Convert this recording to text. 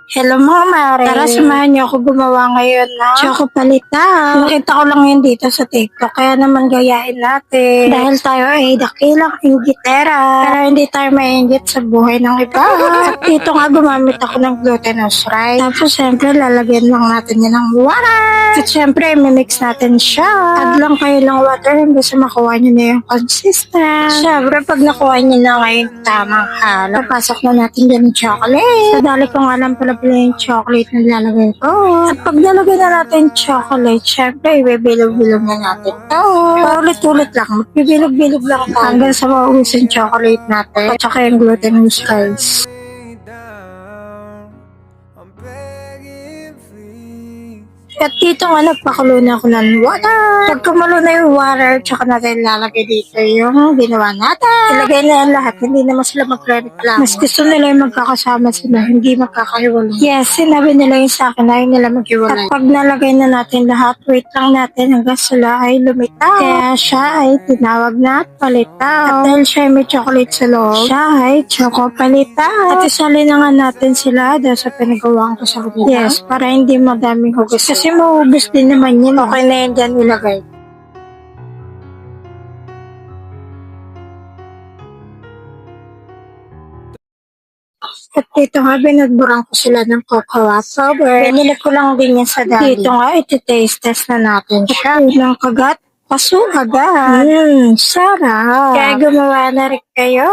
Hello mga mare. Tara, samahan niyo ako gumawa ngayon na choco palita. Nakita ko lang yun dito sa TikTok, kaya naman gayahin natin. Dahil tayo ay dakilang inggitera. Pero hindi tayo mainggit sa buhay ng iba. At dito nga gumamit ako ng glutinous rice. Tapos syempre lalagyan lang natin yan ng water. At syempre mimix natin siya. Add lang kayo ng water hanggang sa makuha niyo na yung consistent. Syempre pag nakuha niyo na ngayon tamang halo, pasok na natin dyan yung chocolate. So dali ko nga lang pala yung chocolate na lalagay ko. At pag nalagay na natin chocolate, syempre ibebilog-bilog na natin to. Paulit-ulit lang, magbibilog-bilog lang to hanggang sa maubos yung chocolate natin at saka yung glutinous rice. At dito nga nagpakulo na ako ng water. Pag kumulo na yung water, tsaka natin lalagay dito yung ginawa natin. Ilagay na yan lahat, hindi naman sila magre-reklamo. Mas gusto nila yung magkakasama sila, hindi magkakahiwalay. Yes, sinabi nila yung sa akin, ayaw nila maghiwalay. At pag nalagay na natin lahat, wait lang natin hanggang sila ay lumitaw. Kaya siya ay tinawag na palitaw. At dahil siya ay may chocolate sa loob, siya ay choco palitaw. At isali na nga natin sila dahil sa pinagawaan ko sa kanila. Yes, para hindi madaming hugas. Kasi maubos din naman yun. Okay na yan dyan ilagay. At dito nga, binagburang ko sila ng cocoa powder. Pinili ko lang din yan sa dali. Dito nga, iti-taste test na natin siya. Ng kagat, paso agad. Sarap. Kaya gumawa na rin kayo.